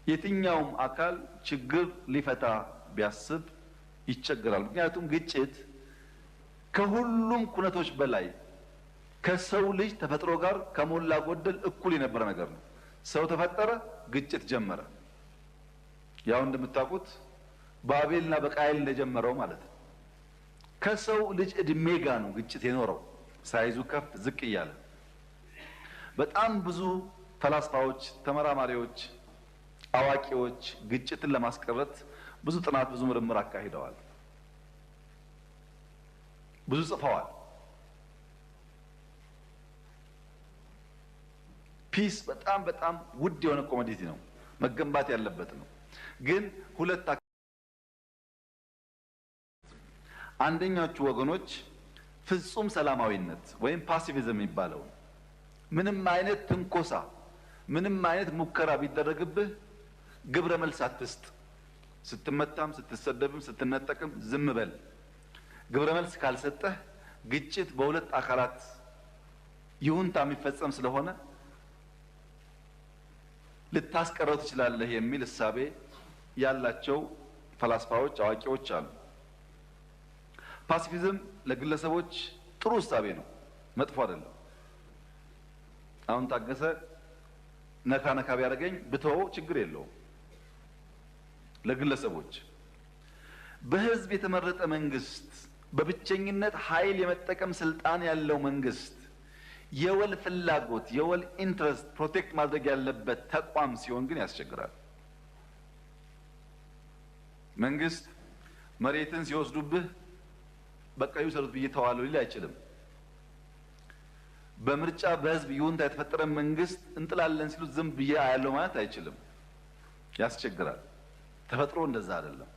የትኛውም አካል ችግር ሊፈታ ቢያስብ ይቸገራል። ምክንያቱም ግጭት ከሁሉም ኩነቶች በላይ ከሰው ልጅ ተፈጥሮ ጋር ከሞላ ጎደል እኩል የነበረ ነገር ነው። ሰው ተፈጠረ፣ ግጭት ጀመረ። ያው እንደምታውቁት በአቤልና በቃየል እንደጀመረው ማለት ነው። ከሰው ልጅ እድሜ ጋር ነው ግጭት የኖረው፣ ሳይዙ ከፍ ዝቅ እያለ። በጣም ብዙ ፈላስፋዎች፣ ተመራማሪዎች፣ አዋቂዎች ግጭትን ለማስቀረት ብዙ ጥናት፣ ብዙ ምርምር አካሂደዋል፣ ብዙ ጽፈዋል። ፒስ በጣም በጣም ውድ የሆነ ኮሞዲቲ ነው፣ መገንባት ያለበት ነው። ግን ሁለት አንደኛዎቹ ወገኖች ፍጹም ሰላማዊነት ወይም ፓሲፊዝም የሚባለው ምንም አይነት ትንኮሳ፣ ምንም አይነት ሙከራ ቢደረግብህ ግብረ መልስ አትስጥ። ስትመታም፣ ስትሰደብም፣ ስትነጠቅም ዝም በል። ግብረ መልስ ካልሰጠህ ግጭት በሁለት አካላት ይሁንታ የሚፈጸም ስለሆነ ልታስቀረው ትችላለህ የሚል እሳቤ ያላቸው ፈላስፋዎች፣ አዋቂዎች አሉ። ፓሲፊዝም ለግለሰቦች ጥሩ እሳቤ ነው፣ መጥፎ አይደለም። አሁን ታገሰ ነካ ነካ ቢያደርገኝ ብተወው ችግር የለውም። ለግለሰቦች በህዝብ የተመረጠ መንግስት፣ በብቸኝነት ኃይል የመጠቀም ስልጣን ያለው መንግስት የወል ፍላጎት የወል ኢንትረስት ፕሮቴክት ማድረግ ያለበት ተቋም ሲሆን ግን ያስቸግራል። መንግስት መሬትን ሲወስዱብህ በቃ ይውሰዱት ብዬ ተዋለው ሊል አይችልም። በምርጫ በህዝብ ይሁንታ የተፈጠረ መንግስት እንጥላለን ሲሉ ዝም ብዬ አያለው ማለት አይችልም፣ ያስቸግራል። ተፈጥሮ እንደዛ አይደለም።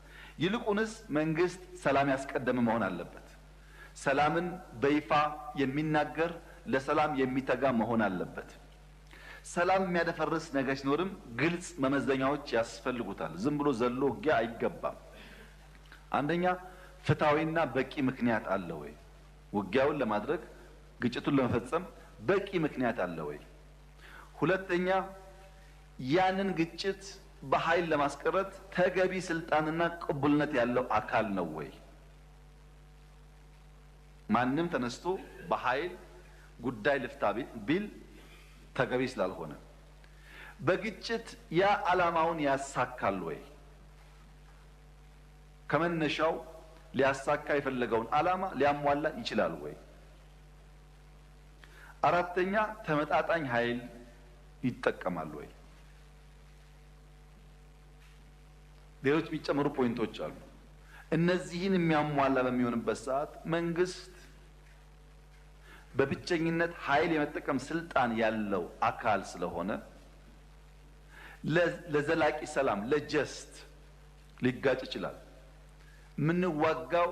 ይልቁንስ መንግስት ሰላም ያስቀደመ መሆን አለበት። ሰላምን በይፋ የሚናገር ለሰላም የሚተጋ መሆን አለበት። ሰላም የሚያደፈርስ ነገር ሲኖርም ግልጽ መመዘኛዎች ያስፈልጉታል። ዝም ብሎ ዘሎ ውጊያ አይገባም። አንደኛ ፍትሃዊና በቂ ምክንያት አለ ወይ? ውጊያውን ለማድረግ ግጭቱን ለመፈጸም በቂ ምክንያት አለ ወይ? ሁለተኛ ያንን ግጭት በኃይል ለማስቀረት ተገቢ ስልጣንና ቅቡልነት ያለው አካል ነው ወይ? ማንም ተነስቶ በኃይል ጉዳይ ልፍታ ቢል ተገቢ ስላልሆነ፣ በግጭት ያ ዓላማውን ያሳካል ወይ? ከመነሻው ሊያሳካ የፈለገውን ዓላማ ሊያሟላ ይችላል ወይ? አራተኛ ተመጣጣኝ ኃይል ይጠቀማል ወይ? ሌሎች የሚጨመሩ ፖይንቶች አሉ። እነዚህን የሚያሟላ በሚሆንበት ሰዓት መንግስት በብቸኝነት ኃይል የመጠቀም ስልጣን ያለው አካል ስለሆነ ለዘላቂ ሰላም ለጀስት ሊጋጭ ይችላል። የምንዋጋው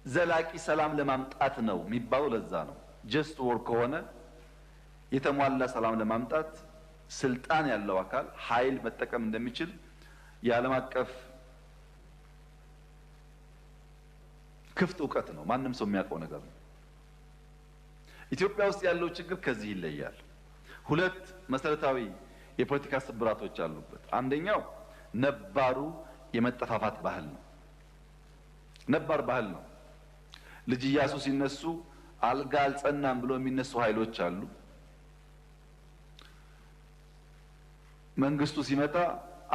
ዘላቂ ሰላም ለማምጣት ነው የሚባለው ለዛ ነው። ጀስት ወር ከሆነ የተሟላ ሰላም ለማምጣት ስልጣን ያለው አካል ኃይል መጠቀም እንደሚችል የዓለም አቀፍ ክፍት እውቀት ነው። ማንም ሰው የሚያውቀው ነገር ነው። ኢትዮጵያ ውስጥ ያለው ችግር ከዚህ ይለያል። ሁለት መሰረታዊ የፖለቲካ ስብራቶች አሉበት። አንደኛው ነባሩ የመጠፋፋት ባህል ነው። ነባር ባህል ነው። ልጅ ኢያሱ ሲነሱ አልጋ አልጸናም ብሎ የሚነሱ ኃይሎች አሉ። መንግስቱ ሲመጣ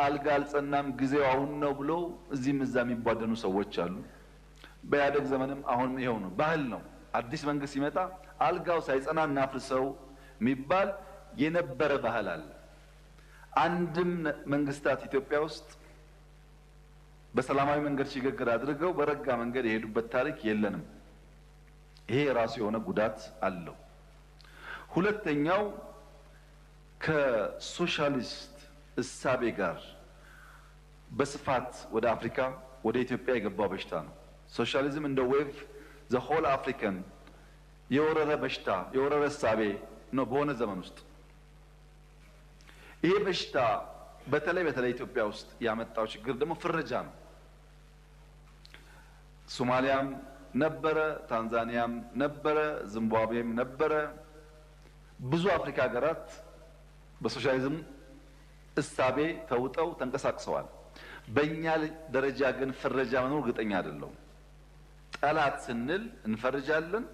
አልጋ አልጸናም ጊዜው አሁን ነው ብሎ እዚህም እዛ የሚቧደኑ ሰዎች አሉ። በኢህአደግ ዘመንም አሁን ይሄው ነው፣ ባህል ነው። አዲስ መንግስት ሲመጣ አልጋው ሳይጸና እናፍርሰው የሚባል የነበረ ባህል አለ። አንድም መንግስታት ኢትዮጵያ ውስጥ በሰላማዊ መንገድ ሽግግር አድርገው በረጋ መንገድ የሄዱበት ታሪክ የለንም። ይሄ የራሱ የሆነ ጉዳት አለው። ሁለተኛው ከሶሻሊስት እሳቤ ጋር በስፋት ወደ አፍሪካ ወደ ኢትዮጵያ የገባው በሽታ ነው። ሶሻሊዝም እንደ ዌቭ ዘ ሆል አፍሪካን የወረረ በሽታ የወረረ እሳቤ ነው በሆነ ዘመን ውስጥ። ይሄ በሽታ በተለይ ኢትዮጵያ ውስጥ ያመጣው ችግር ደግሞ ፍረጃ ነው። ሶማሊያም ነበረ፣ ታንዛኒያም ነበረ፣ ዚምባብዌም ነበረ። ብዙ አፍሪካ ሀገራት በሶሻሊዝም እሳቤ ተውጠው ተንቀሳቅሰዋል። በእኛ ደረጃ ግን ፍረጃ መኖር እርግጠኛ አይደለሁም። ጠላት ስንል እንፈርጃለን።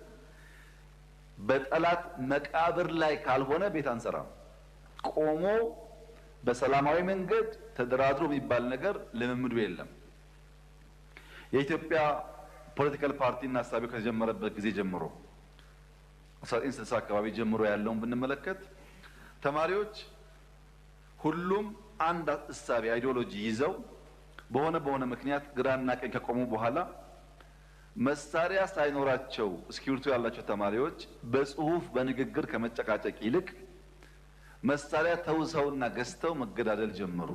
በጠላት መቃብር ላይ ካልሆነ ቤት አንሰራም። ቆሞ በሰላማዊ መንገድ ተደራድሮ የሚባል ነገር ልምምዱ የለም። የኢትዮጵያ ፖለቲካል ፓርቲና እሳቤው ከተጀመረበት ጊዜ ጀምሮ 1960 አካባቢ ጀምሮ ያለውን ብንመለከት ተማሪዎች ሁሉም አንድ እሳቤ አይዲዮሎጂ ይዘው በሆነ ምክንያት ግራና ቀኝ ከቆሙ በኋላ መሳሪያ ሳይኖራቸው እስክሪብቶ ያላቸው ተማሪዎች በጽሁፍ በንግግር ከመጨቃጨቅ ይልቅ መሳሪያ ተውሰውና ገዝተው መገዳደል ጀመሩ።